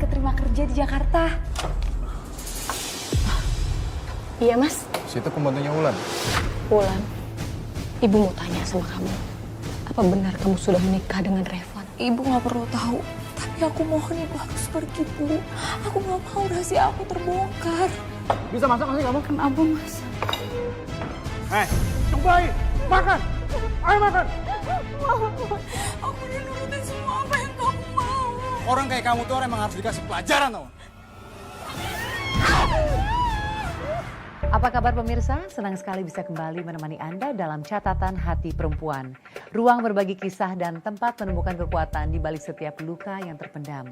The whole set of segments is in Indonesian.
keterima kerja di Jakarta. Iya, Mas. Situ pembantunya Wulan. Wulan, Ibu mau tanya sama kamu. Apa benar kamu sudah menikah dengan Revan? Ibu nggak perlu tahu, tapi aku mohon ibu harus pergi, Bu. Aku nggak mau rahasia aku terbongkar. Bisa masak nggak sih kamu? Kenapa, Mas? Kembali, makan! Ayo makan! Aku udah nurutin semua apa yang kamu mau. Orang kayak kamu tuh orang emang harus dikasih pelajaran tau. Apa kabar pemirsa? Senang sekali bisa kembali menemani Anda dalam catatan hati perempuan. Ruang berbagi kisah dan tempat menemukan kekuatan di balik setiap luka yang terpendam.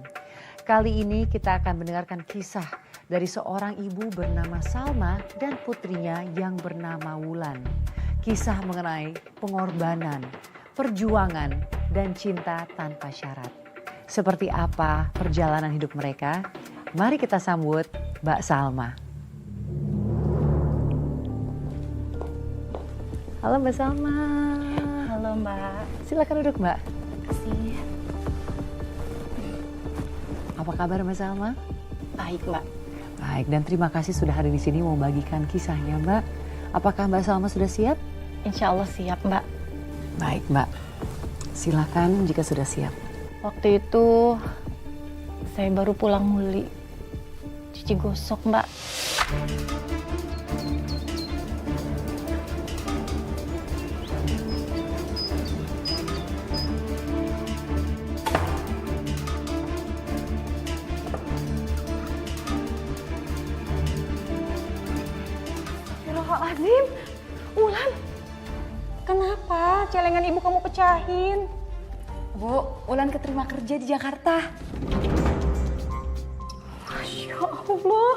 Kali ini kita akan mendengarkan kisah dari seorang ibu bernama Salma dan putrinya yang bernama Wulan. Kisah mengenai pengorbanan, perjuangan, dan cinta tanpa syarat. Seperti apa perjalanan hidup mereka? Mari kita sambut Mbak Salma. Halo Mbak Salma. Halo, Mbak. Silakan duduk Mbak. Kasih. Apa kabar Mbak Salma? Baik, Mbak. Baik, dan terima kasih sudah hadir di sini mau bagikan kisahnya Mbak. Apakah Mbak Salma sudah siap? Insya Allah siap, Mbak. Baik Mbak, silakan jika sudah siap. Waktu itu saya baru pulang muli. Cuci gosok, Mbak. Astagfirullahaladzim. Wulan, kenapa celengan ibu kamu pecahin? Bu, Wulan keterima kerja di Jakarta. Masya Allah,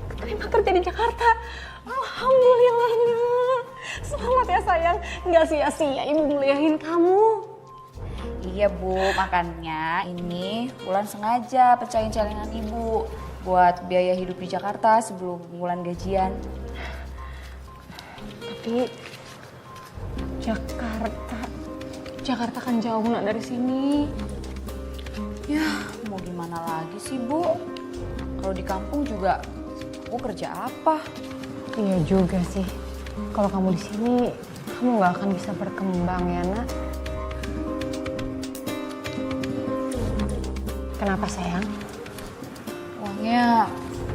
keterima kerja di Jakarta. Alhamdulillah. Selamat ya sayang, nggak sia-sia ibu muliahin kamu. Iya Bu, makanya ini Wulan sengaja pecahin celengan ibu buat biaya hidup di Jakarta sebelum Wulan gajian. Tapi Jakarta kan jauh nak dari sini. Ya mau gimana lagi sih Bu? Kalau di kampung juga aku kerja apa? Iya juga sih. Kalau kamu di sini, kamu nggak akan bisa berkembang ya, Nak. Kenapa sayang? Uangnya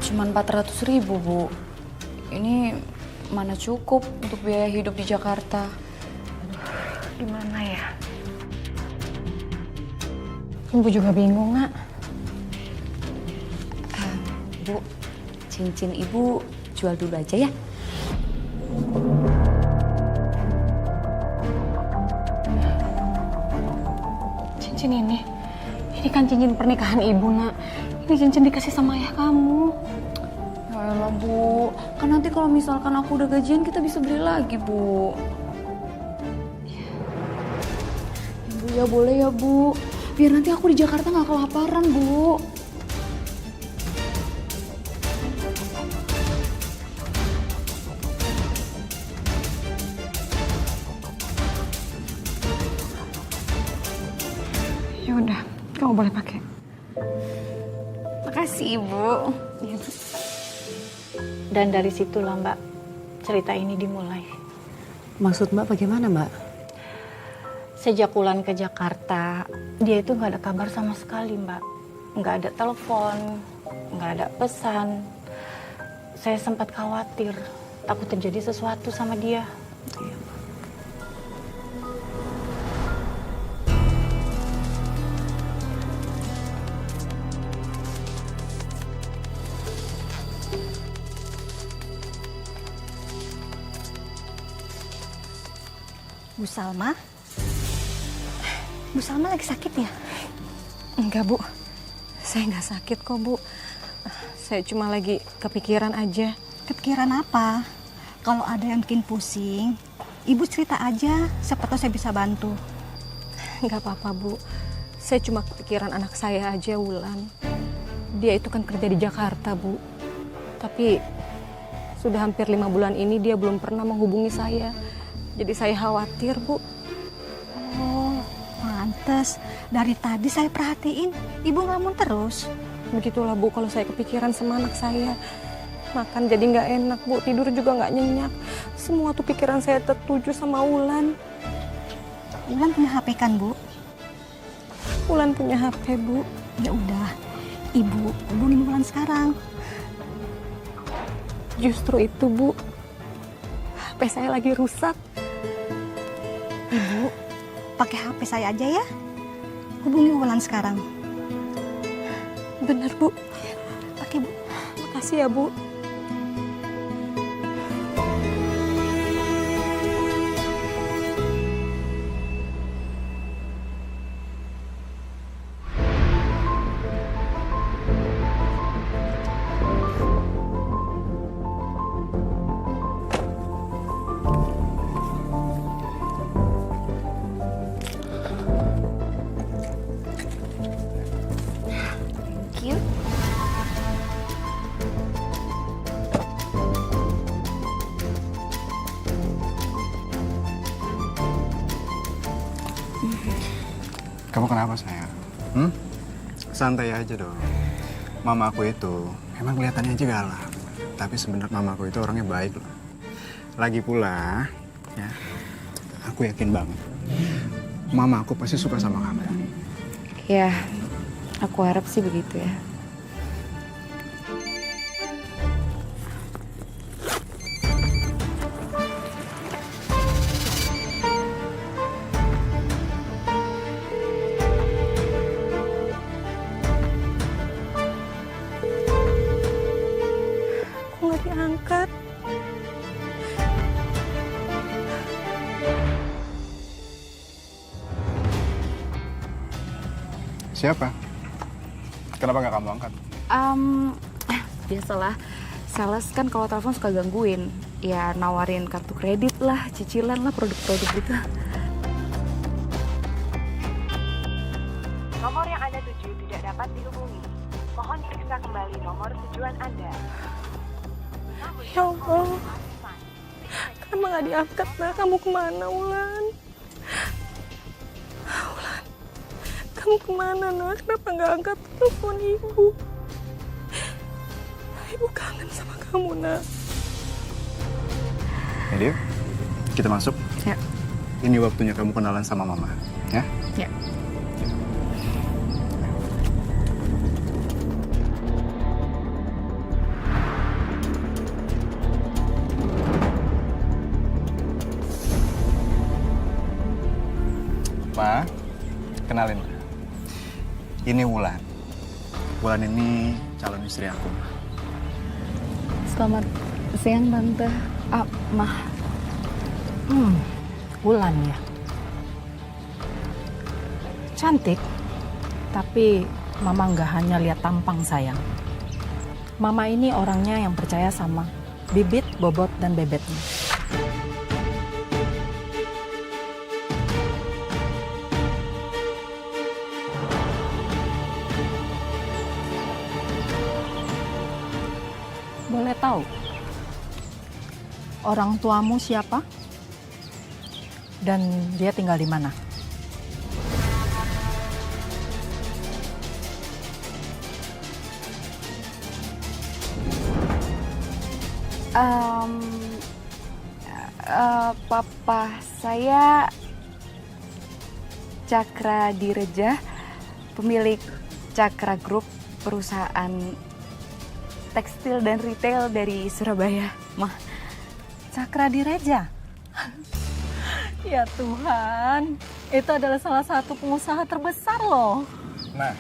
cuma 400.000 Bu. Ini mana cukup untuk biaya hidup di Jakarta. Gimana ya? Ibu juga bingung, Nak. Bu, cincin ibu jual dulu aja ya. Cincin ini kan cincin pernikahan ibu, Nak. Ini cincin dikasih sama ayah kamu. Ya elah Bu, kan nanti kalau misalkan aku udah gajian kita bisa beli lagi Bu. Bu ya boleh ya Bu, biar nanti aku di Jakarta nggak kelaparan Bu. Ya udah, kamu boleh pakai. Makasih Ibu. Iya, Bu. Dan dari situlah Mbak, cerita ini dimulai. Maksud Mbak bagaimana Mbak? Sejak Wulan ke Jakarta, dia itu nggak ada kabar sama sekali Mbak. Nggak ada telepon, nggak ada pesan. Saya sempat khawatir, takut terjadi sesuatu sama dia. Iya. Bu Salma lagi sakit ya? Enggak Bu, saya nggak sakit kok Bu. Saya cuma lagi kepikiran aja. Kepikiran apa? Kalau ada yang bikin pusing, Ibu cerita aja, siapa tahu saya bisa bantu. Nggak apa-apa Bu, saya cuma kepikiran anak saya aja Wulan. Dia itu kan kerja di Jakarta Bu. Tapi sudah hampir 5 bulan ini dia belum pernah menghubungi saya. Jadi saya khawatir Bu. Oh, pantes. pantas. Dari tadi saya perhatiin, ibu ngelamun terus. Begitulah Bu, kalau saya kepikiran sama anak saya. Makan jadi nggak enak Bu, tidur juga nggak nyenyak. Semua tuh pikiran saya tertuju sama Wulan. Wulan punya HP kan, Bu? Wulan punya HP Bu. Ya udah, ibu hubungin Wulan sekarang. Justru itu Bu, HP saya lagi rusak. Ibu, pakai HP saya aja ya. Hubungi Wulan sekarang. Bener Bu. Oke, Bu. Makasih ya Bu. Kamu kenapa sayang? Santai aja dong. Mama aku itu emang kelihatannya aja galak, tapi sebenarnya mama aku itu orangnya baik loh. Lagi pula, ya, aku yakin banget, mama aku pasti suka sama kamu. Ya, aku harap sih begitu ya. Kok nggak diangkat? Siapa? Kenapa nggak kamu angkat? Biasalah, sales kan kalau telepon suka gangguin. Ya nawarin kartu kredit lah, cicilan lah, produk-produk gitu. Nomor yang Anda tuju tidak dapat dihubungi. Mohon periksa kembali nomor tujuan Anda. Ya Allah. Kenapa nggak diangkat nah? Kamu kemana Wulan? Wulan, kamu kemana nah? Kenapa nggak angkat telepon ibu? Ibu kangen sama kamu nak. Jadi, kita masuk. Ya. Ini waktunya kamu kenalan sama mama, ya? Ya. Ma, kenalin. Ini Wulan. Wulan ini calon istri aku. Selamat siang Tante. Mah. Wulan ya. Cantik, tapi Mama nggak hanya lihat tampang sayang. Mama ini orangnya yang percaya sama bibit, bobot, dan bebetnya. Boleh tahu orang tuamu siapa? Dan dia tinggal di mana? Papa saya Cakra Direja, pemilik Cakra Group, perusahaan tekstil dan retail dari Surabaya, Mah. Cakra Direja. Ya Tuhan, itu adalah salah satu pengusaha terbesar loh. Nah,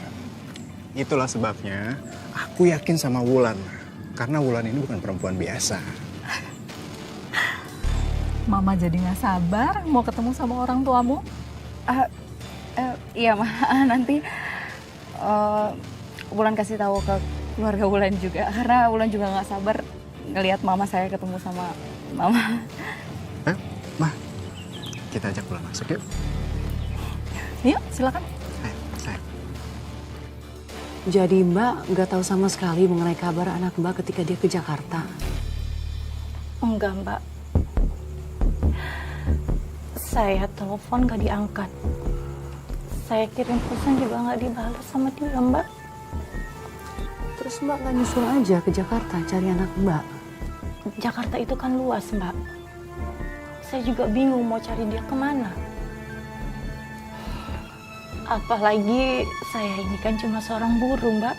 itulah sebabnya aku yakin sama Wulan. Karena Wulan ini bukan perempuan biasa. Mama jadi nggak sabar mau ketemu sama orang tuamu. Iya, Mah. Nanti Wulan kasih tahu ke keluarga Wulan juga. Karena Wulan juga nggak sabar ngelihat mama saya ketemu sama mama. Ma, kita ajak Wulan masuk yuk. Yuk, silakan. Sayang. Jadi Mbak nggak tahu sama sekali mengenai kabar anak Mbak ketika dia ke Jakarta? Enggak, Mbak. Saya telepon gak diangkat. Saya kirim pesan juga nggak dibalas sama dia, Mbak. Terus Mbak nggak nyusul aja ke Jakarta cari anak Mbak? Jakarta itu kan luas, Mbak. Saya juga bingung mau cari dia kemana. Apalagi saya ini kan cuma seorang buruh, Mbak.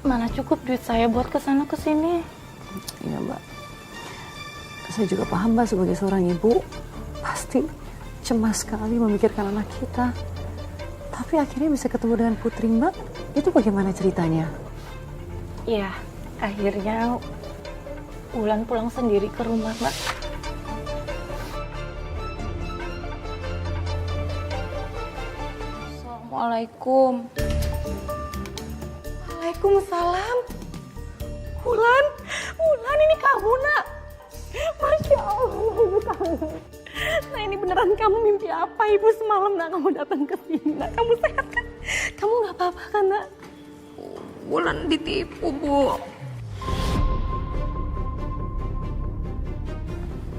Mana cukup duit saya buat kesana kesini. Iya Mbak. Saya juga paham Mbak sebagai seorang ibu. Pasti cemas sekali memikirkan anak kita. Tapi akhirnya bisa ketemu dengan Putri Mbak. Itu bagaimana ceritanya? Iya, akhirnya Wulan pulang sendiri ke rumah, Mbak. Assalamualaikum. Waalaikumsalam. Wulan, Wulan ini kamu, Nak. Masya Allah, ibu kamu. Nah, ini beneran kamu mimpi apa, Ibu, semalam, Nak, kamu datang ke sini, Nak? Kamu sehat kan? Kamu nggak apa-apa kan, Nak? Wulan ditipu, Bu.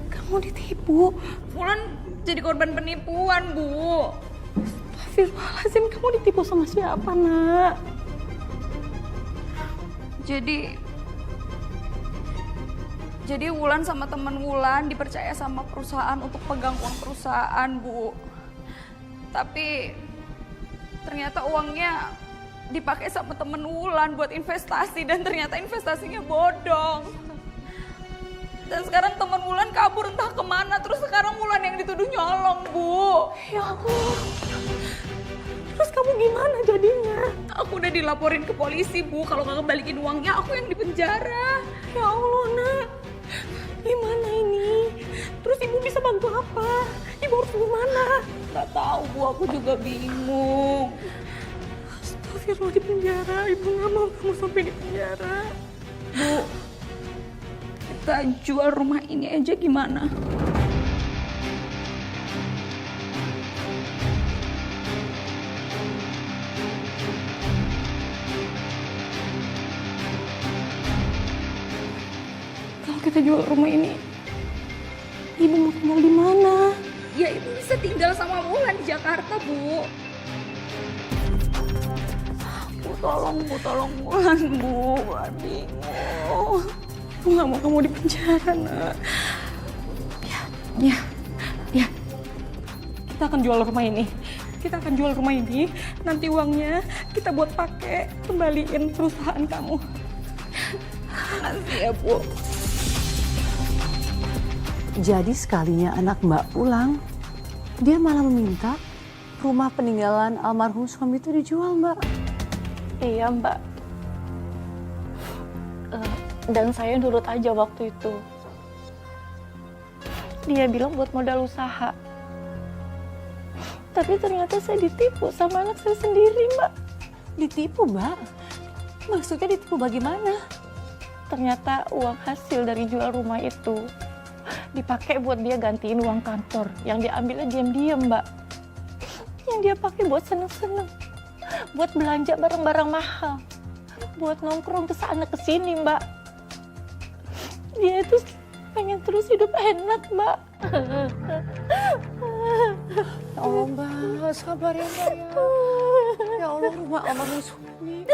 Kamu ditipu? Wulan jadi korban penipuan, Bu. Astagfirullahaladzim, kamu ditipu sama siapa, Nak? Jadi Wulan sama temen Wulan dipercaya sama perusahaan untuk pegang uang perusahaan, Bu. Tapi ternyata uangnya dipakai sama temen Wulan buat investasi dan ternyata investasinya bodong. Dan sekarang temen Wulan kabur entah kemana, terus sekarang Wulan yang dituduh nyolong, Bu. Ya Allah. Terus kamu gimana jadinya? Aku udah dilaporin ke polisi, Bu. Kalau nggak kembaliin uangnya, aku yang dipenjara. Ya Allah, Nak. Gimana ini? Terus Ibu bisa bantu apa? Ibu harus gimana? Nggak tahu, Bu. Aku juga bingung. Astagfirullah, di penjara. Ibu nggak mau kamu sampai di penjara. Bu, kita jual rumah ini aja gimana? Kalau kita jual rumah ini, Ibu mau tinggal di mana? Ya, Ibu bisa tinggal sama Wulan di Jakarta, Bu. Tolong Wulan, Bu. Bingung. Ibu nggak mau kamu di penjara, Nak. Ya. Kita akan jual rumah ini. Nanti uangnya kita buat pakai kembaliin perusahaan kamu. Makasih ya, Bu. Jadi sekalinya anak Mbak pulang, dia malah meminta rumah peninggalan almarhum suami itu dijual, Mbak. Iya, Mbak. Dan saya nurut aja waktu itu. Dia bilang buat modal usaha. Tapi ternyata saya ditipu sama anak saya sendiri, Mbak. Ditipu, Mbak? Maksudnya ditipu bagaimana? Ternyata uang hasil dari jual rumah itu dipakai buat dia gantiin uang kantor yang diambilnya diam-diam, Mbak. Yang dia pakai buat seneng-seneng, buat belanja barang-barang mahal, buat nongkrong kesana kesini, Mbak. Dia itu pengen terus hidup enak, Mbak. Ya Allah, Mbak, sabar ya, Mbak ya. Ya Allah, rumah almarhum suami.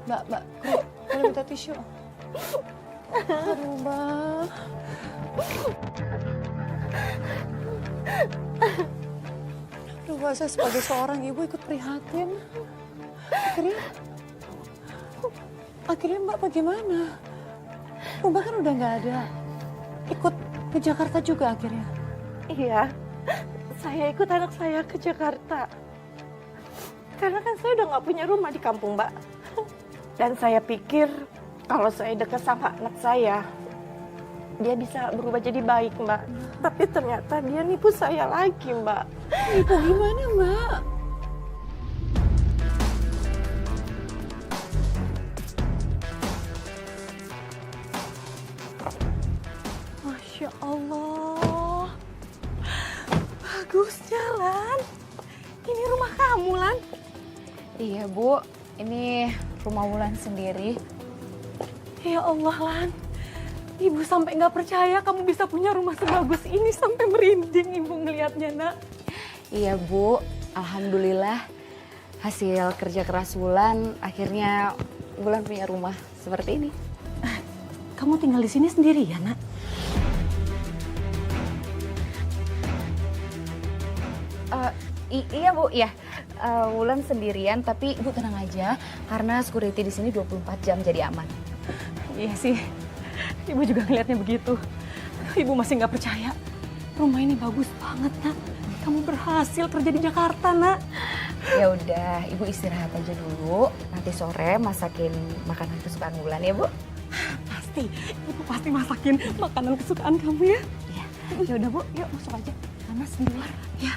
Mbak, boleh minta tisu? Aduh, Mbak. Aduh, Mbak, saya sebagai seorang ibu ikut prihatin. Akhirnya Mbak bagaimana? Rumah kan udah nggak ada. Ikut ke Jakarta juga akhirnya? Iya, saya ikut anak saya ke Jakarta. Karena kan saya udah nggak punya rumah di kampung, Mbak. Dan saya pikir kalau saya dekat sama anak saya, dia bisa berubah jadi baik, Mbak. Tapi ternyata dia nipu saya lagi, Mbak. Nipu gimana, Mbak? Masya Allah. Bagusnya, Lan. Ini rumah kamu, Lan. Iya, Bu. Ini rumah Wulan sendiri. Ya Allah, Lan. Ibu sampai nggak percaya kamu bisa punya rumah sebagus ini, sampai merinding Ibu ngelihatnya, Nak. Iya Bu, alhamdulillah hasil kerja keras Wulan akhirnya Wulan punya rumah seperti ini. Kamu tinggal di sini sendirian, Nak? Iya Bu, ya. Wulan sendirian tapi Ibu tenang aja karena security di sini 24 jam jadi aman. Iya sih, Ibu juga ngelihatnya begitu. Ibu masih nggak percaya. Rumah ini bagus banget, Nak. Kamu berhasil kerja di Jakarta, Nak. Ya udah, Ibu istirahat aja dulu. Nanti sore masakin makanan kesukaan Wulan ya Bu. Pasti, Ibu pasti masakin makanan kesukaan kamu ya. Iya. Ya udah Bu, yuk masuk aja. Panas di luar. Ya.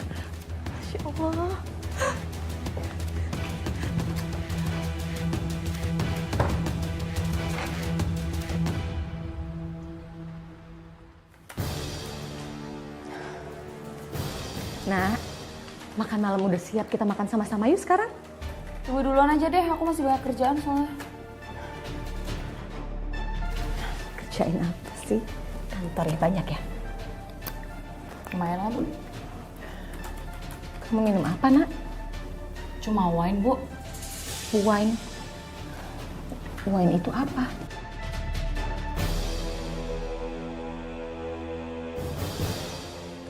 Masya Allah. Nah, makan malam udah siap. Kita makan sama-sama yuk sekarang. Ibu duluan aja deh, aku masih banyak kerjaan soalnya. Kerjain apa sih? Kantornya banyak ya? Lumayan lah Bu. Kamu minum apa, Nak? Cuma wine Bu. Wine. Wine itu apa?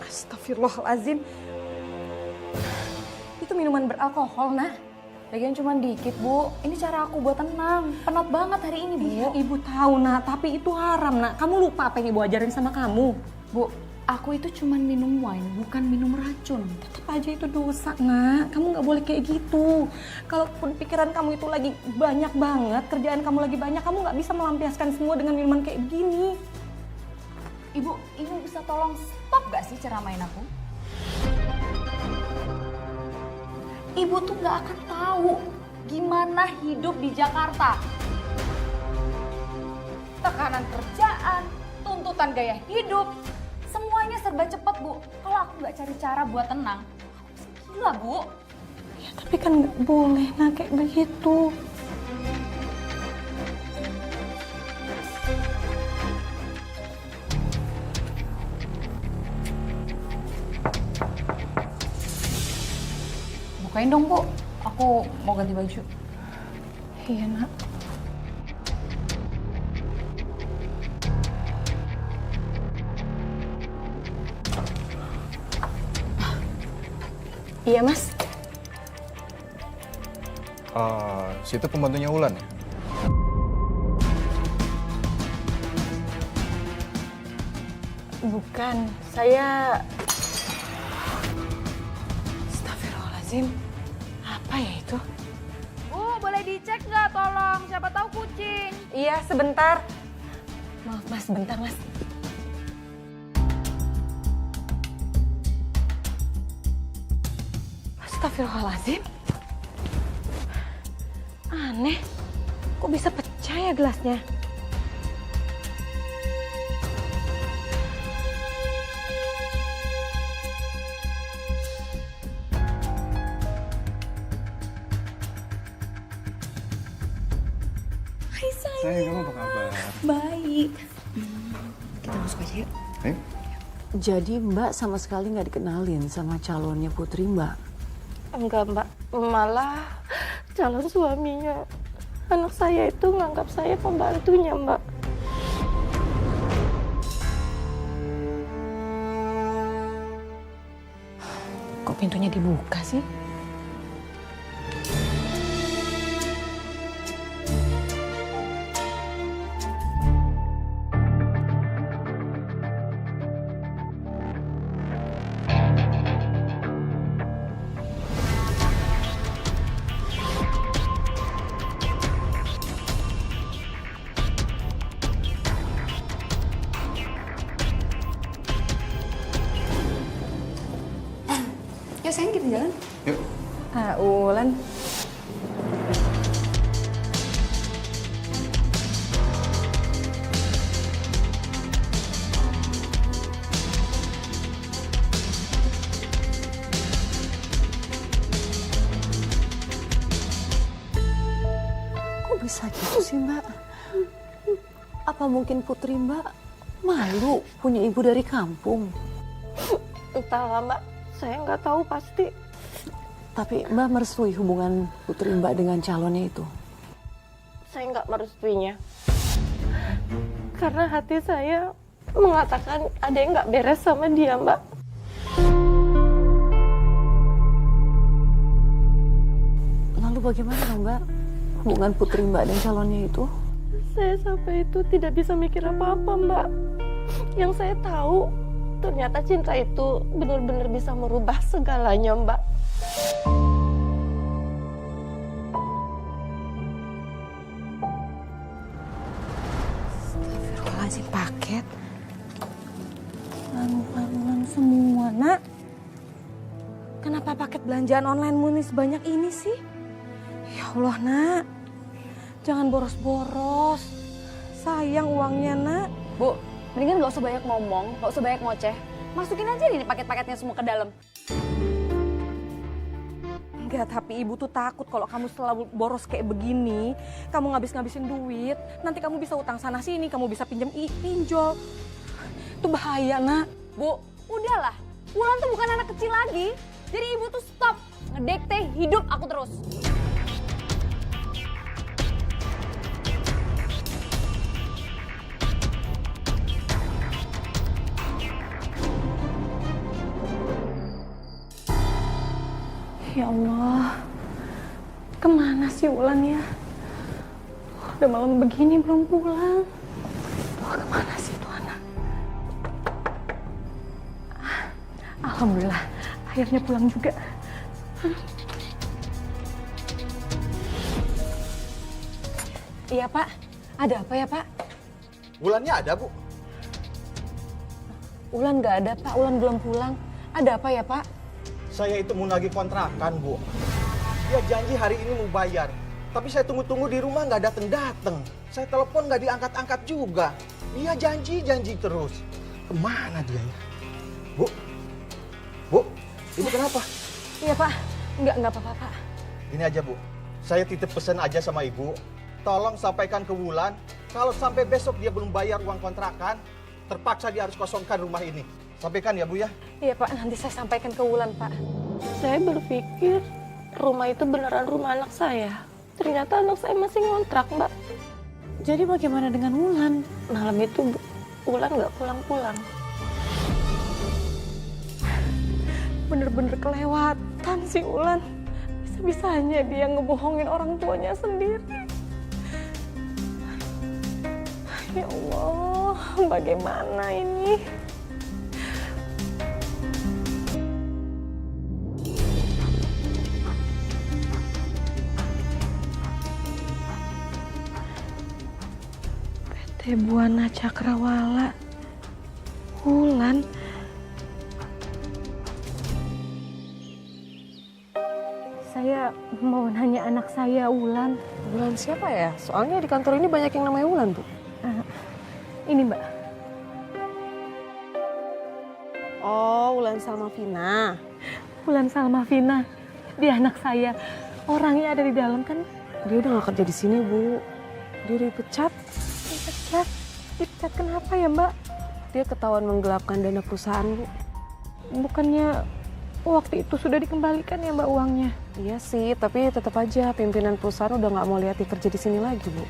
Astagfirullahaladzim. Itu minuman beralkohol, Nak. Lagian cuma dikit Bu. Ini cara aku buat tenang. Penat banget hari ini Bu. Iya, Ibu tahu, Nak. Tapi itu haram, Nak. Kamu lupa apa yang Ibu ajarin sama kamu. Bu, aku itu cuma minum wine, bukan minum racun. Tetap aja itu dosa, Nak. Kamu nggak boleh kayak gitu. Kalaupun pikiran kamu itu lagi banyak banget, kerjaan kamu lagi banyak, kamu nggak bisa melampiaskan semua dengan minuman kayak begini. Ibu bisa tolong stop gak sih ceramain aku? Ibu tuh gak akan tahu gimana hidup di Jakarta. Tekanan kerjaan, tuntutan gaya hidup, semuanya serba cepat Bu. Kalau aku gak cari cara buat tenang, aku bisa gila Bu. Ya, tapi kan nggak boleh, Nak, kayak begitu. Bukain dong Bu, aku mau ganti baju. Iya, Nak. Iya, Mas. Situ pembantunya Wulan ya? Bukan, saya... Astagfirullahaladzim. Apa ya itu? Bu, boleh dicek nggak tolong? Siapa tahu kucing. Iya, sebentar. Maaf, Mas, sebentar, Mas. Astagfirullahaladzim. Aneh, kok bisa pecah ya gelasnya? Hai sayang. Sayang, kamu apa kabar? Baik. Kita masuk aja yuk. Ayo. Jadi Mbak sama sekali nggak dikenalin sama calonnya Putri Mbak? Enggak, Mbak. Malah calon suaminya. Anak saya itu nganggap saya pembantunya, Mbak. Kok pintunya dibuka sih? Yuk sayang kita jalan. Yuk. Ulan. Kok bisa gitu sih Mbak? Apa mungkin Putri Mbak malu punya ibu dari kampung? Entahlah, Mbak. Saya nggak tahu pasti. Tapi Mbak merestui hubungan Putri Mbak dengan calonnya itu? Saya nggak merestuinya. Karena hati saya mengatakan ada yang nggak beres sama dia, Mbak. Lalu bagaimana dong Mbak? Hubungan Putri Mbak dan calonnya itu? Saya sampai itu tidak bisa mikir apa-apa, Mbak. Yang saya tahu, ternyata cinta itu benar-benar bisa merubah segalanya, Mbak. Ngasih paket lalu semua, Nak. Kenapa paket belanjaan online ini sebanyak ini sih? Ya Allah, Nak. Jangan boros-boros. Sayang uangnya, Nak. Bu, mendingan gak usah banyak ngomong, gak usah banyak ngoceh. Masukin aja nih paket-paketnya semua ke dalam. Enggak, tapi ibu tuh takut kalau kamu selalu boros kayak begini, kamu ngabis-ngabisin duit, nanti kamu bisa utang sana sini, kamu bisa pinjol. Itu bahaya, Nak. Bu, udahlah. Wulan tuh bukan anak kecil lagi. Jadi ibu tuh stop ngedekte hidup aku terus. Ya Allah, kemana sih Wulan ya? Udah malam begini belum pulang. Kemana sih tuh anak? Alhamdulillah, akhirnya pulang juga. Iya, Pak. Ada apa ya, Pak? Wulannya ada, Bu. Wulan nggak ada, Pak. Wulan belum pulang. Ada apa ya, Pak? Saya itu mau nagih kontrakan, Bu. Dia janji hari ini mau bayar. Tapi saya tunggu-tunggu di rumah nggak dateng-dateng. Saya telepon nggak diangkat-angkat juga. Dia janji terus. Kemana dia ya? Bu? Bu? Ibu kenapa? Iya, Pak. Nggak apa-apa, Pak. Ini aja, Bu. Saya titip pesan aja sama Ibu. Tolong sampaikan ke Wulan, kalau sampai besok dia belum bayar uang kontrakan, terpaksa dia harus kosongkan rumah ini. Sampaikan ya, Bu ya? Iya, Pak. Nanti saya sampaikan ke Wulan, Pak. Saya berpikir rumah itu beneran rumah anak saya. Ternyata anak saya masih ngontrak, Mbak. Jadi bagaimana dengan Wulan? Malam itu Wulan nggak pulang-pulang. Bener-bener kelewatan sih Wulan. Bisa-bisanya dia ngebohongin orang tuanya sendiri. Ya Allah, bagaimana ini? PT Buana Cakrawala. Wulan. Saya mau nanya anak saya, Wulan. Wulan siapa ya? Soalnya di kantor ini banyak yang namanya Wulan, Bu. Ini, Mbak. Oh, Wulan Salmavina. Wulan Salmavina. Dia anak saya. Orangnya ada di dalam kan? Dia udah gak kerja di sini, Bu. Dia udah dipecat. Dipecat? Dipecat kenapa ya, Mbak? Dia ketahuan menggelapkan dana perusahaan, Bu. Bukannya waktu itu sudah dikembalikan ya, Mbak, uangnya? Iya sih, tapi tetap aja pimpinan perusahaan udah gak mau lihat dia kerja di sini lagi, Bu.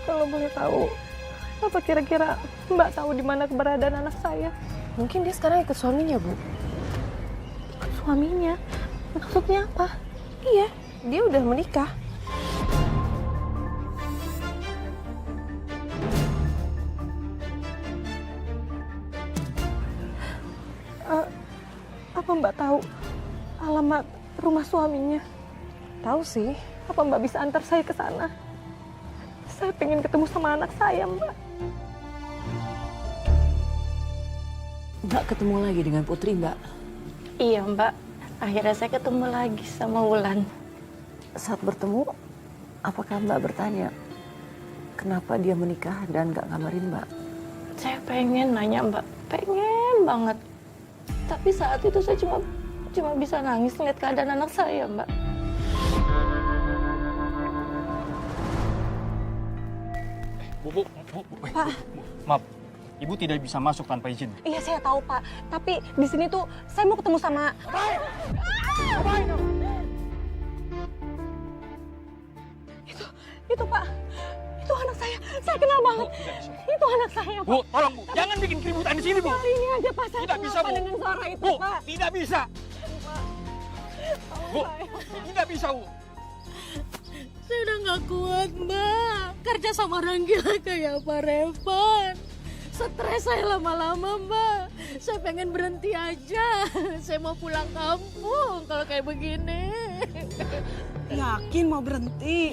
Kalau boleh tahu, apa kira-kira Mbak tahu di mana keberadaan anak saya? Mungkin dia sekarang ikut suaminya, Bu. Ikut suaminya? Maksudnya apa? Iya, dia udah menikah. Apa Mbak tahu alamat rumah suaminya? Tahu sih. Apa Mbak bisa antar saya ke sana? Saya pengen ketemu sama anak saya, Mbak. Mbak ketemu lagi dengan Putri, Mbak? Iya, Mbak. Akhirnya saya ketemu lagi sama Wulan. Saat bertemu, apakah Mbak bertanya kenapa dia menikah dan gak ngabarin Mbak? Saya pengen nanya, Mbak. Pengen banget. Tapi saat itu saya cuma bisa nangis ngeliat keadaan anak saya, Mbak. Bu. Pak. Maaf. Ibu tidak bisa masuk tanpa izin. Iya saya tahu Pak, tapi di sini tuh saya mau ketemu sama... Itu Pak, itu anak saya kenal banget. Itu anak saya Pak. Bu, tolong Bu, jangan bikin keributan di sini Bu. Kali ini aja Pak, saya Tidak kenal bisa, Pak Bu. dengan suara itu Bu, Pak. tidak bisa. Bu, tidak bisa Bu. Saya udah gak kuat, Mbak. Kerja sama orang gila kayak Pak Revan. Stres saya lama-lama, Mbak. Saya pengen berhenti aja. Saya mau pulang kampung kalau kayak begini. Yakin mau berhenti?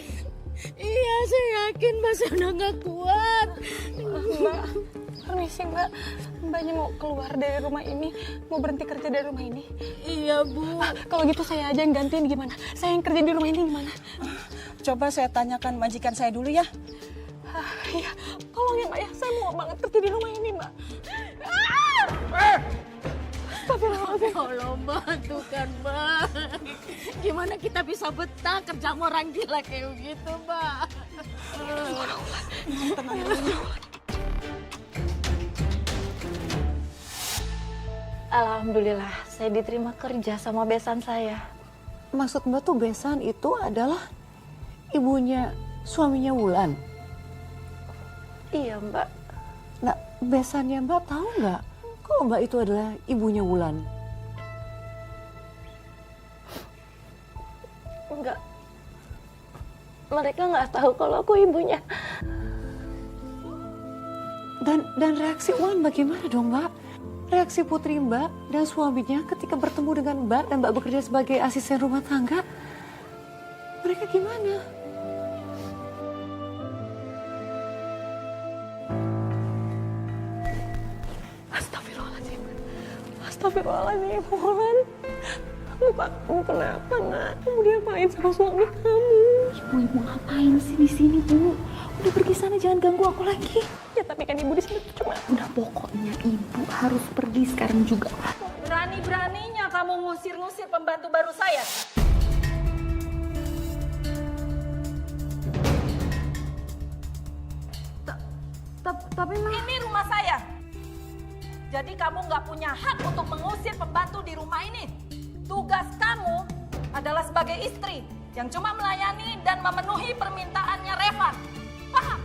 Iya, saya yakin, Mbak. Saya udah gak kuat. Mbak, permisi Mbak. Mbaknya mau keluar dari rumah ini, mau berhenti kerja dari rumah ini. Iya, Bu. Kalau gitu saya aja yang gantiin gimana? Saya yang kerja di rumah ini gimana? Coba saya tanyakan majikan saya dulu ya. Iya, tolong ya Mbak ya. Saya mau banget kerja di rumah ini Mbak. Astagfirullahaladzim. Tolong bantu kan, Mbak. Gimana kita bisa betah kerja sama orang gila kayak begitu, Mbak? Alhamdulillah, saya diterima kerja sama besan saya. Maksud Mbak tuh besan itu adalah ibunya suaminya Wulan. Iya, Mbak. Nah, besannya Mbak tahu nggak kalau Mbak itu adalah ibunya Wulan? Enggak. Mereka nggak tahu kalau aku ibunya. Dan reaksi Wulan bagaimana dong Mbak? Reaksi putri Mbak dan suaminya ketika bertemu dengan Mbak dan Mbak bekerja sebagai asisten rumah tangga. Mereka gimana? Astagfirullahaladzim. Astagfirullahaladzim, Wulan. Kamu kenapa nak? Kamu diapain sama suami kamu? Ibu ngapain sih di sini Bu? Udah pergi sana, jangan ganggu aku lagi. Ya tapi kan ibu di sini tuh cuma... Udah pokoknya ibu harus pergi sekarang juga. Berani-beraninya kamu ngusir-ngusir pembantu baru saya. Tapi Ini rumah saya. Jadi kamu nggak punya hak untuk mengusir pembantu di rumah ini. Tugas kamu adalah sebagai istri yang cuma melayani dan memenuhi permintaannya Revan. Paham?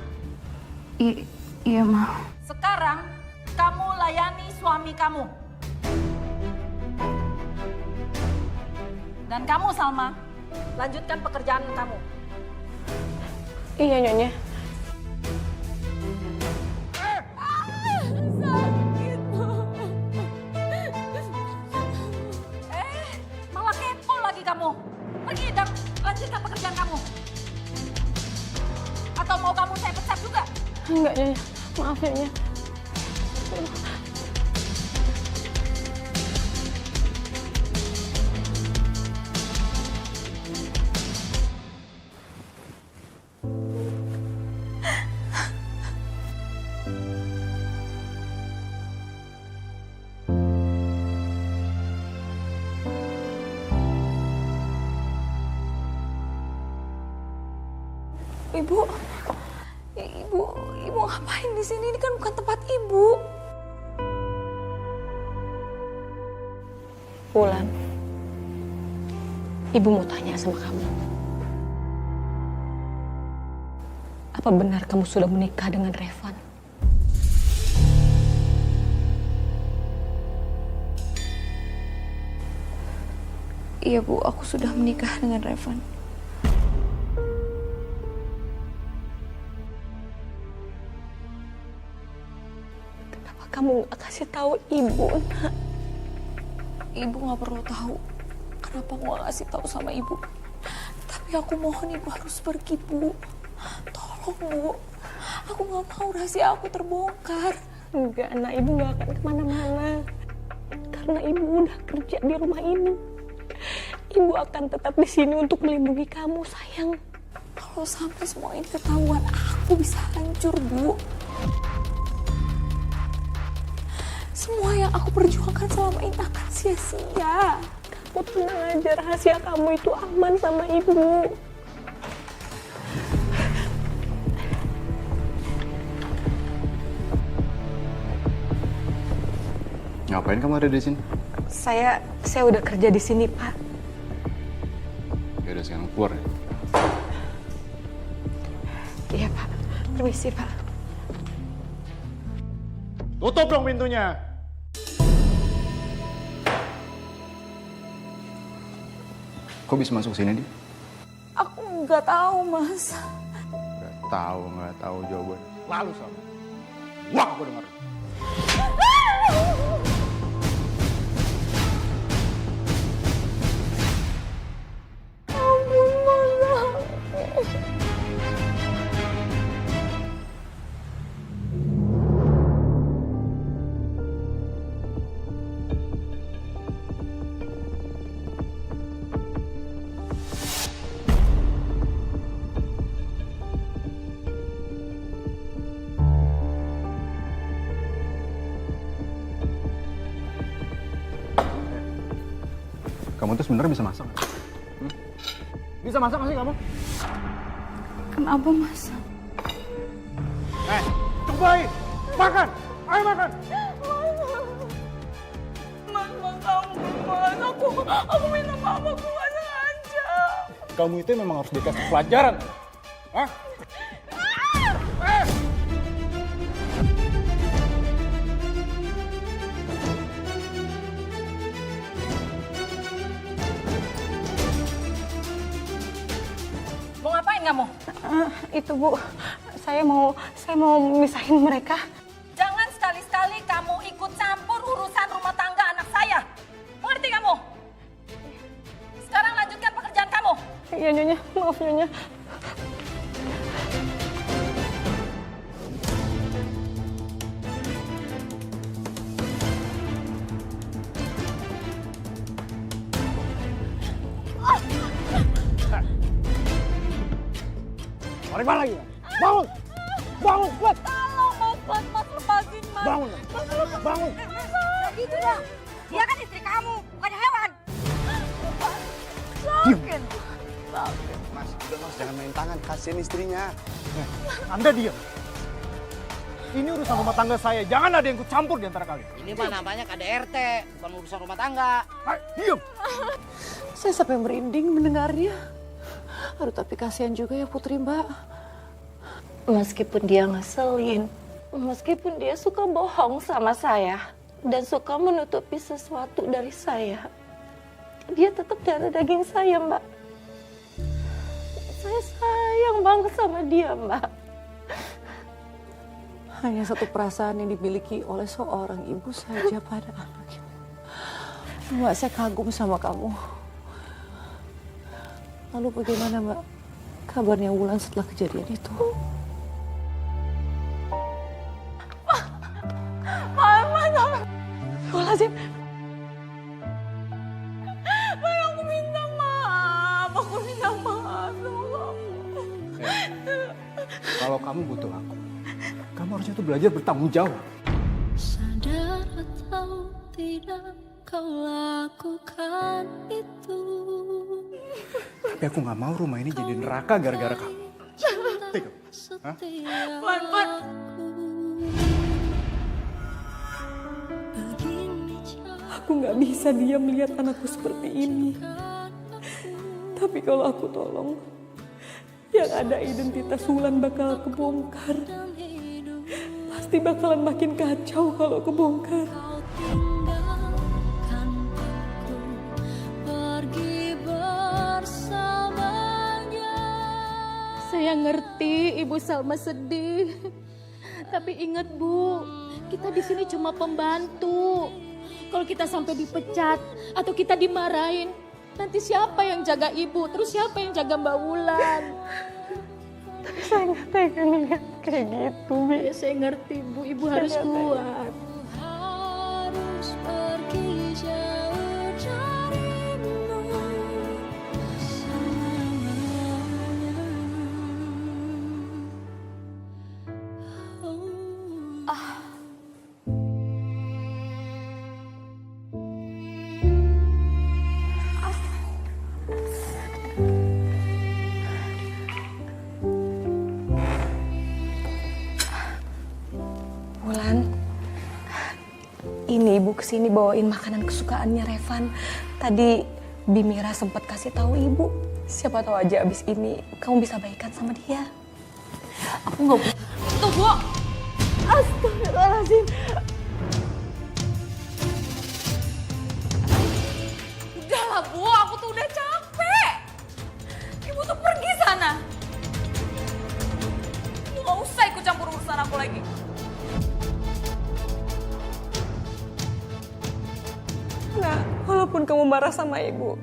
Iya, Ma. Sekarang kamu layani suami kamu. Dan kamu Salma, lanjutkan pekerjaan kamu. Iya Nyonya. Malah kepo lagi kamu. Pergi dan lanjutkan pekerjaan kamu. Atau mau kamu saya pecat juga? Enggak Nyonya. Maaf Nyonya. Ibu ngapain di sini? Ini kan bukan tempat ibu. Wulan, ibu mau tanya sama kamu. Apa benar kamu sudah menikah dengan Revan? Iya Bu, aku sudah menikah dengan Revan. Kenapa kamu gak kasih tahu ibu, nak? Ibu gak perlu tahu. Kenapa aku gak kasih tahu sama ibu? Tapi aku mohon ibu harus pergi, Bu. Tolong, Bu. Aku gak mau rahasia aku terbongkar. Enggak, nak. Ibu gak akan kemana-mana. Karena ibu udah kerja di rumah ini. Ibu akan tetap di sini untuk melindungi kamu, sayang. Kalau sampai semua ini ketahuan, aku bisa hancur, Bu. Semua yang aku perjuangkan selama ini akan sia-sia. Kamu tenang aja, rahasia kamu itu aman sama ibu. Ngapain kamu ada di sini? Saya udah kerja di sini, Pak. Ya udah sekarang keluar ya. Iya, Pak. Permisi, Pak. Tutup dong pintunya. Kok bisa masuk sini, Di? Aku nggak tahu, Mas. Nggak tahu jawaban. Lalu sama. Wah, aku dengar. Kamu tuh sebenarnya bisa masak nggak? Bisa masak nggak sih kamu? Kenapa, Mas? Cobain! Makan! Ayo makan! Mas, aku minta maaf, aku nggak sengaja. Kamu itu memang harus dikasih pelajaran. Hah? Mau ngapain kamu? Itu, Bu. Saya mau misahin mereka. Jangan sekali-sekali kamu ikut campur urusan rumah tangga anak saya. Mengerti kamu? Sekarang lanjutkan pekerjaan kamu. Iya, Nyonya. Maaf, Nyonya. Balik lagi. Bangun! Bangun, kuat! Tolong, Mas, lepasin, Mas. Bangun! Bangun! Gitu dong. Dia kan istri kamu, bukan hewan. Diam! Mas, udah Mas, jangan main tangan, kasihin istrinya. Anda diam. Ini urusan rumah tangga saya, jangan ada yang ikut campur di antara kalian. Ini mah namanya KDRT, bukan urusan rumah tangga. Hai, diam! Saya sampai merinding mendengarnya. Aduh, tapi kasihan juga ya Putri, Mbak. Meskipun dia ngeselin, meskipun dia suka bohong sama saya dan suka menutupi sesuatu dari saya, dia tetap darah daging saya, Mbak. Saya sayang banget sama dia, Mbak. Hanya satu perasaan yang dimiliki oleh seorang ibu saja pada anaknya. Mbak, saya kagum sama kamu. Lalu bagaimana, Mbak, kabarnya Wulan setelah kejadian itu? Astagfirullahaladzim. Aku minta maaf sama kamu. Kalau kamu butuh aku, kamu harusnya tuh belajar bertanggung jawab. Sadar atau tidak kau lakukan itu. Tapi aku nggak mau rumah ini jadi neraka gara-gara kamu. Tega. Hah? Pan. Aku nggak bisa dia melihat anakku seperti ini. Tapi kalau aku tolong, yang ada identitas Wulan bakal kebongkar. Pasti bakalan makin kacau kalau kebongkar. Saya ngerti Ibu Salma sedih. Tapi ingat Bu, kita di sini cuma pembantu. Kalau kita sampai dipecat atau kita dimarahin, nanti siapa yang jaga Ibu? Terus siapa yang jaga Mbak Wulan? Tapi saya nggak tega ngeliat kayak gitu, Bi. Ya, saya ngerti Bu, Ibu harus kuat. Harus pergi jauh darimu Ini ibu kesini bawain makanan kesukaannya Revan. Tadi Bimira sempat kasih tahu ibu. Siapa tahu aja abis ini kamu bisa baikan sama dia. Aku nggak butuh. Tuh, Bu. Astagfirullahaladzim. Udahlah, Bu. Aku tuh udah capek. Ibu tuh pergi sana. Ibu nggak usah ikut campur urusan aku lagi. Nah, walaupun kamu marah sama ibu,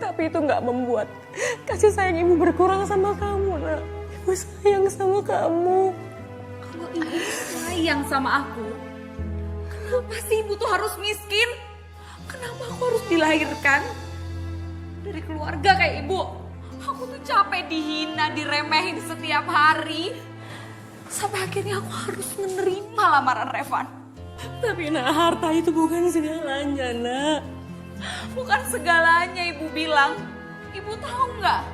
tapi itu nggak membuat kasih sayang ibu berkurang sama kamu, Nak. Ibu sayang sama kamu. Kalau ibu sayang sama aku, kenapa sih ibu tuh harus miskin? Kenapa aku harus dilahirkan dari keluarga kayak ibu? Aku tuh capek dihina, diremehin setiap hari. Sampai akhirnya aku harus menerima lamaran Revan. Tapi Nak, harta itu bukan segalanya, Nak. Bukan segalanya ibu bilang. Ibu tahu nggak?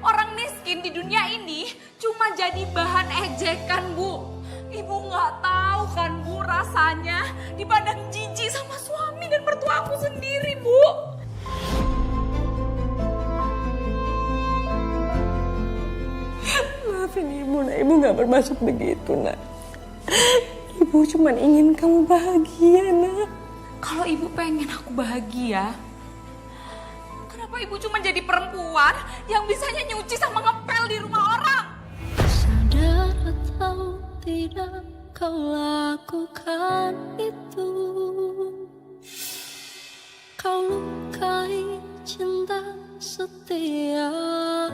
Orang miskin di dunia ini cuma jadi bahan ejekan, Bu. Ibu nggak tahu kan, Bu, rasanya dipandang jijik sama suami dan mertua aku sendiri, Bu. Maafin ibu, Nak. Ibu nggak bermaksud begitu, Nak. Ibu cuma ingin kamu bahagia, Nak. Kalau ibu pengen aku bahagia, kenapa ibu cuma jadi perempuan yang bisanya nyuci sama ngepel di rumah orang? Sadar atau tidak kau lakukan itu, kau lukai cinta setiaku.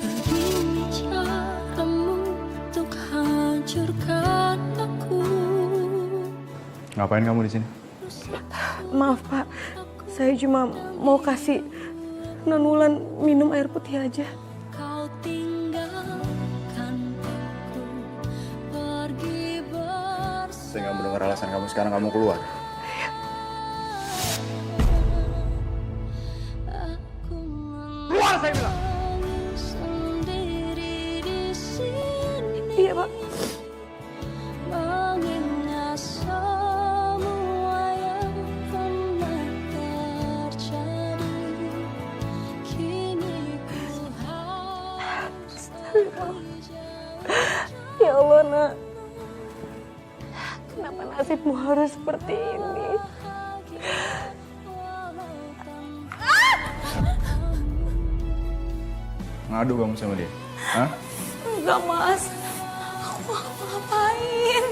Begini caramu untuk hancurkan aku. Ngapain kamu di sini? Maaf, Pak. Saya cuma mau kasih Non Wulan minum air putih aja. Kau tinggalkan aku pergi bersama. Saya nggak mendengar alasan kamu sekarang kamu keluar. Keluar saya bilang. Sendiri di sini. Iya, Pak. Mengingat semua yang pernah terjadi. Kini ku harus Ya Allah, Nak. Kenapa nasibmu harus seperti ini? Ngadu kamu sama dia? Hah? Enggak, Mas. Aku nggak ngapain.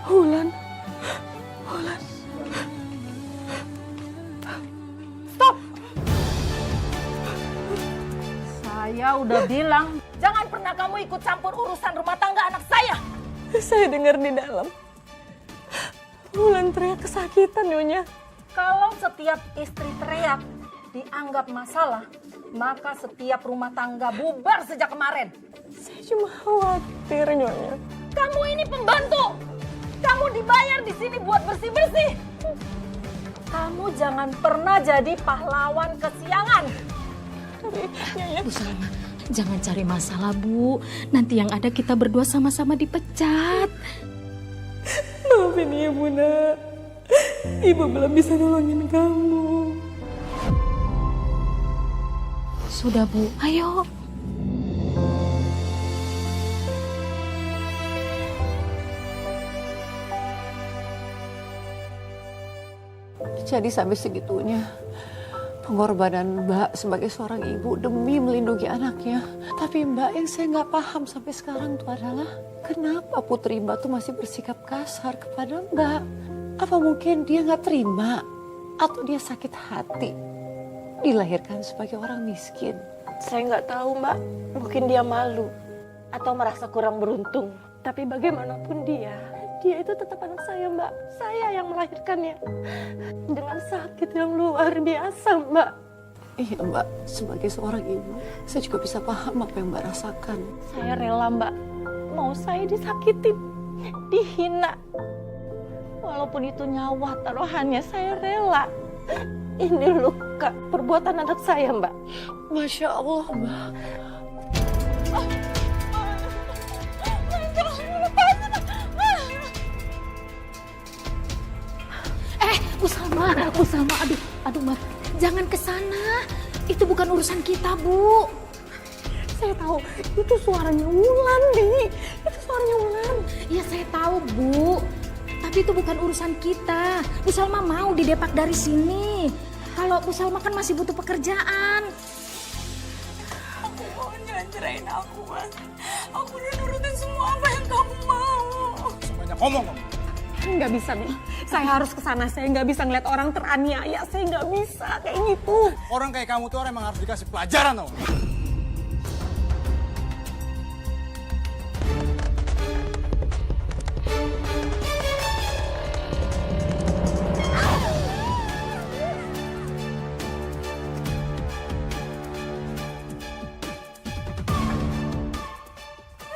Wulan. Wulan. Stop! Saya udah bilang, jangan pernah kamu ikut campur urusan rumah tangga anak saya. Saya dengar di dalam. Wulan teriak kesakitan, Nyonya. Kalau setiap istri teriak dianggap masalah, maka setiap rumah tangga bubar sejak kemarin. Saya cuma khawatir, Nyonya. Kamu ini pembantu. Kamu dibayar di sini buat bersih-bersih. Kamu jangan pernah jadi pahlawan kesiangan. Bu Salma, jangan cari masalah, Bu. Nanti yang ada kita berdua sama-sama dipecat. Maafin Ibu, Nak. Ibu belum bisa nolongin kamu. Sudah, Bu. Ayo. Jadi sampai segitunya pengorbanan Mbak sebagai seorang ibu demi melindungi anaknya. Tapi Mbak, yang saya nggak paham sampai sekarang itu adalah kenapa Putri Mbak tuh masih bersikap kasar kepada Mbak? Apa mungkin dia nggak terima atau dia sakit hati dilahirkan sebagai orang miskin? Saya nggak tahu, Mbak. Mungkin dia malu atau merasa kurang beruntung. Tapi bagaimanapun dia itu tetap anak saya, Mbak. Saya yang melahirkannya dengan sakit yang luar biasa, Mbak. Iya Mbak, sebagai seorang ibu, saya juga bisa paham apa yang Mbak rasakan. Saya rela, Mbak. Mau saya disakitin, dihina. Walaupun itu nyawa taruhannya, saya rela. Ini luka perbuatan anak saya, Mbak. Masya Allah, Mbak. Usalma, aduh Mbak, jangan ke sana. Itu bukan urusan kita, Bu. Saya tahu, itu suaranya Wulan, Bi. Itu suaranya Wulan. Iya, saya tahu, Bu. Tapi itu bukan urusan kita. Bu Salma mau didepak dari sini. Kalau Bu Salma kan masih butuh pekerjaan. Aku mohon jangan cerain aku, Mas. Aku udah nurutin semua apa yang kamu mau. Sebanyak ngomong kamu. Nggak bisa, Bi. Saya harus ke sana. Saya nggak bisa ngeliat orang teraniaya. Saya nggak bisa kayak gitu. Orang kayak kamu tuh orang emang harus dikasih pelajaran tau.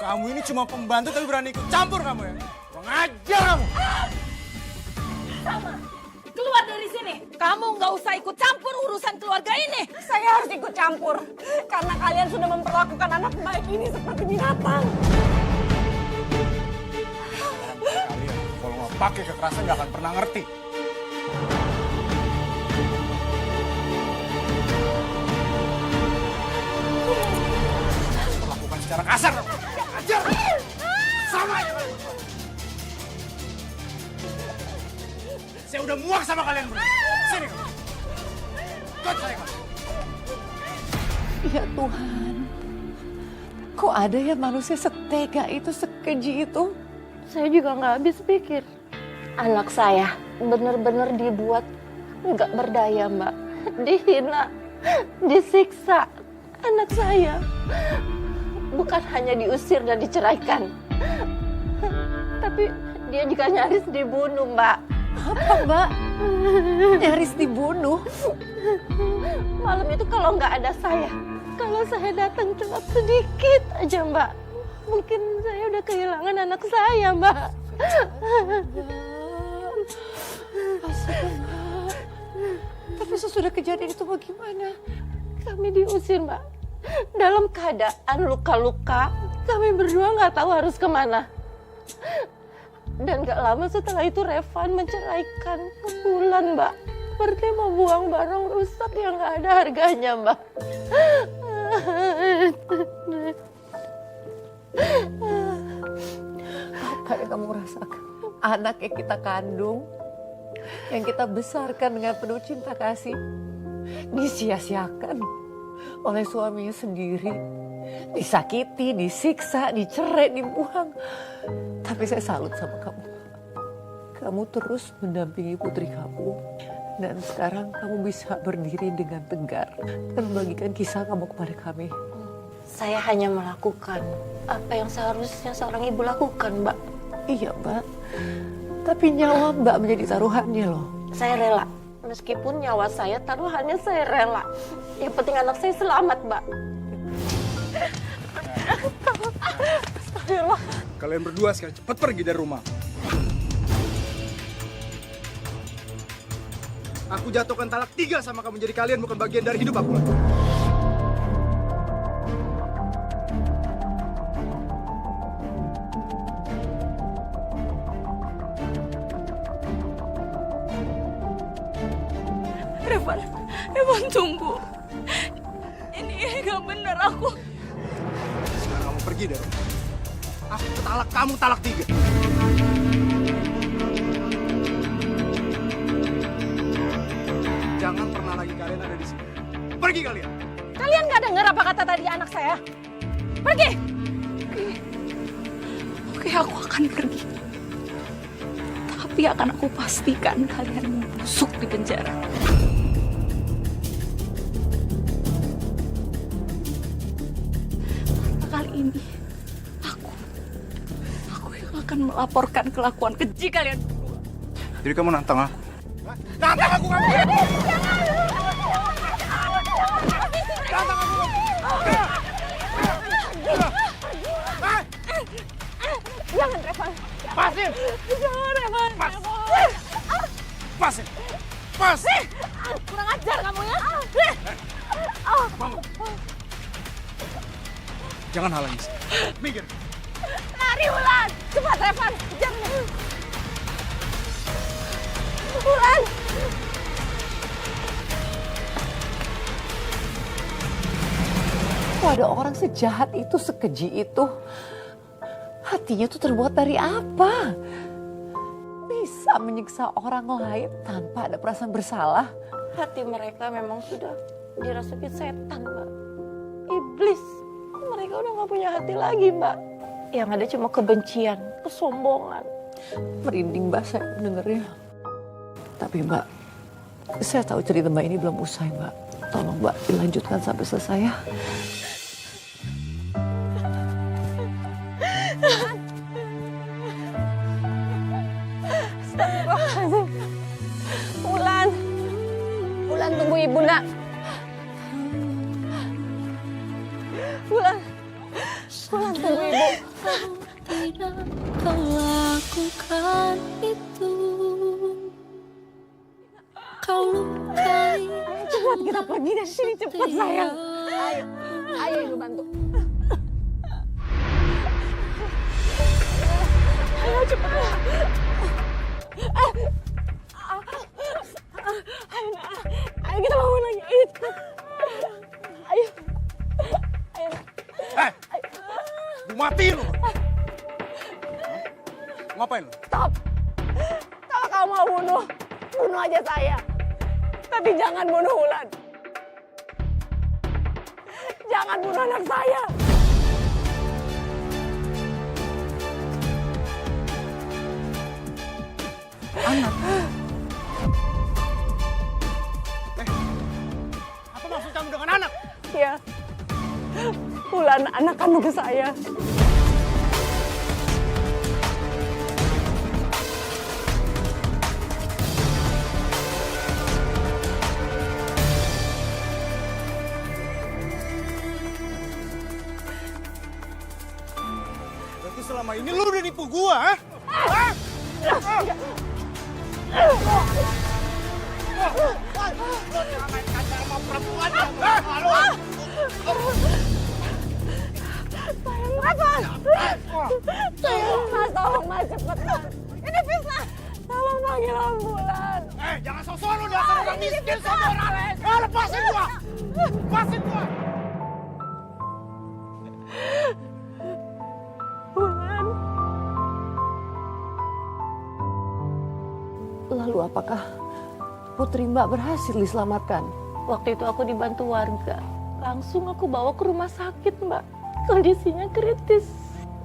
Kamu ini cuma pembantu tapi berani ikut campur kamu ya. Kurang ajar kamu. Keluar dari sini. Kamu nggak usah ikut campur urusan keluarga ini. Saya harus ikut campur. Karena kalian sudah memperlakukan anak baik ini seperti binatang. Kalian kalau mau pakai kekerasan nggak akan pernah ngerti. Perlakukan secara kasar. Ajar. Sama aja. Saya udah muak sama kalian berdua. Sini kamu. Ikut saya kamu. Ya Tuhan, kok ada ya manusia setega itu, sekeji itu? Saya juga nggak habis pikir. Anak saya benar-benar dibuat nggak berdaya, Mbak. Dihina, disiksa. Anak saya bukan hanya diusir dan diceraikan, tapi dia juga nyaris dibunuh, Mbak. Apa, Mbak? Nyaris dibunuh? Malam itu kalau nggak ada saya, kalau saya datang cuma sedikit aja, Mbak, mungkin saya udah kehilangan anak saya, Mbak. Tapi sesudah kejadian itu bagaimana? Kami diusir, Mbak. Dalam keadaan luka-luka, kami berdua nggak tahu harus kemana. Dan gak lama setelah itu Revan menceraikan Wulan, Mbak. Seperti mau buang barang rusak yang gak ada harganya, Mbak. Apa yang kamu rasakan? Anak yang kita kandung, yang kita besarkan dengan penuh cinta kasih, disia-siakan oleh suaminya sendiri. Disakiti, disiksa, dicerai, dibuang. Tapi saya salut sama kamu. Kamu terus mendampingi putri kamu. Dan sekarang kamu bisa berdiri dengan tegar dan membagikan kisah kamu kepada kami. Saya hanya melakukan apa yang seharusnya seorang ibu lakukan, Mbak. Iya, Mbak. Tapi nyawa Mbak menjadi taruhannya loh. Saya rela. Meskipun nyawa saya taruhannya, saya rela. Yang penting anak saya selamat, Mbak. Kalian berdua sekarang cepat pergi dari rumah. Aku jatuhkan talak 3 sama kamu, jadi kalian bukan bagian dari hidup aku lagi. Revan tunggu. Ini gak benar aku. Sekarang kamu pergi dari rumah. Aku talak kamu talak 3. Jangan pernah lagi kalian ada di sini. Pergi kalian. Kalian gak dengar apa kata tadi anak saya? Pergi. Oke, aku akan pergi. Tapi akan aku pastikan kalian membusuk di penjara. Kali ini aku yang akan melaporkan kelakuan keji kalian berdua. Jadi kamu nantang aku? Nantang aku kamu! Nantang aku! Jangan, Revan. Pasin! Jangan, Revan. Pasin! Pasin! Jangan halangi saya. Minggir. Lari Wulan! Cepat Revan! Jangan! Wulan! Kok ada orang sejahat itu, sekeji itu? Hatinya tuh terbuat dari apa? Bisa menyiksa orang lain tanpa ada perasaan bersalah. Hati mereka memang sudah dirasuki setan, Mbak. Iblis. Mereka udah gak punya hati lagi, Mbak. Yang ada cuma kebencian, kesombongan. Merinding Mbak saya mendengarnya. Tapi Mbak, saya tahu cerita Mbak ini belum usai Mbak. Tolong Mbak dilanjutkan sampai selesai ya. Astagfirullahaladzim. Wulan. Wulan tunggu ibu nak. Wulan. Wulan tunggu ibu. Tidak kau lakukan itu. Kau lukai. Cepat kita pergi dari sini cepat sayang. Ayo, ayo ibu bantu. Ayo cepat. Ayo kita bangun lagi. Ayo cepat. Ayo. Ayo. Gue matiin lu. Ngapain lu? Stop. Kalau kau mau bunuh, bunuh aja saya. Tapi jangan bunuh Wulan. Jangan bunuh anak saya. Anak? Apa maksud kamu dengan anak? Ya. Wulan anak kandung saya. Berarti selama ini lu udah nipu gua, ha? Sayang, Mas, tolong Mas, cepetan. Ini Fisna, tolong panggil ambulan. Jangan sok-sok lu dasar orang miskin sama orang. Lepasin gua! Lepasin gua! Wulan. Lalu apakah putri Mbak berhasil diselamatkan? Waktu itu aku dibantu warga. Langsung aku bawa ke rumah sakit, Mbak. Kondisinya kritis.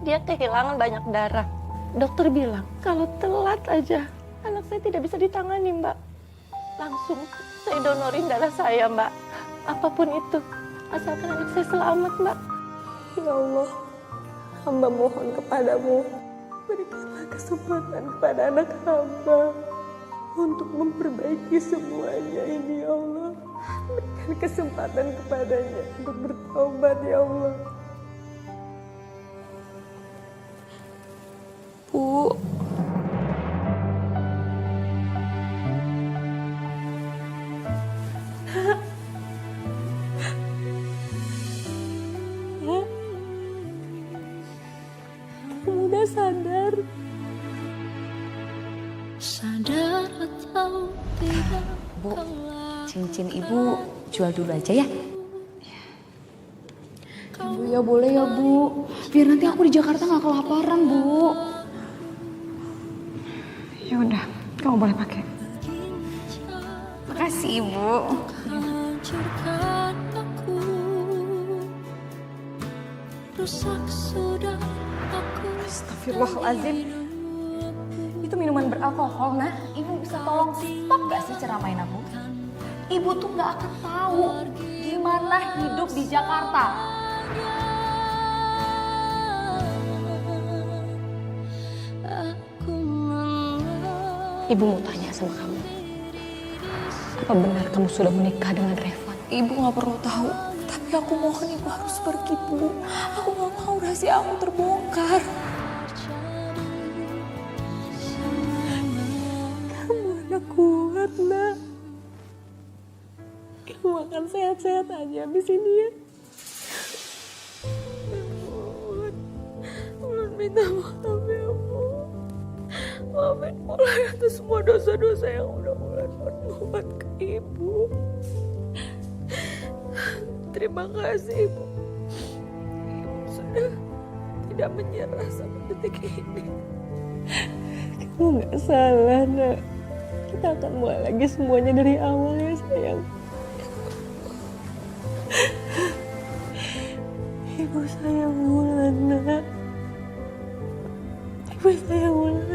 Dia kehilangan banyak darah. Dokter bilang, kalau telat aja, anak saya tidak bisa ditangani, Mbak. Langsung saya donorin darah saya, Mbak. Apapun itu, asalkan anak saya selamat, Mbak. Ya Allah, hamba mohon kepadamu, berikanlah kesempatan kepada anak hamba untuk memperbaiki semuanya ini, ya Allah. Berikan kesempatan kepadanya untuk bertobat, ya Allah. Bu. Kamu udah sadar? Sadar atau tidak? Bu, cincin ibu jual dulu aja ya. Bu, ya boleh ya Bu. Biar nanti aku di Jakarta nggak kelaparan Bu. Ya udah, kamu boleh pakai. Makasih Ibu. Hancurkan aku, rusak sudah aku. Astagfirullahaladzim. Itu minuman beralkohol, nah. Ibu bisa tolong stop gak sih ceramain aku? Ibu tuh gak akan tahu gimana hidup di Jakarta. Ibu mau tanya sama kamu. Apa benar kamu sudah menikah dengan Revan? Ibu gak perlu tahu. Tapi aku mohon ibu harus pergi, Bu. Aku gak mau rahasia aku terbongkar. Kamu anak kuat, nak. Kamu akan sehat-sehat aja habis ini ya. minta maaf ya Bu. Maafin Mulan atas semua dosa-dosa yang udah Mulan perbuat ke Ibu. Terima kasih Ibu. Ibu sudah tidak menyerah sampai detik ini. Kamu gak salah, Nak. Kita akan mulai lagi semuanya dari awal ya, sayang. Ibu sayang Mulan, Nak. Ibu sayang Mulan.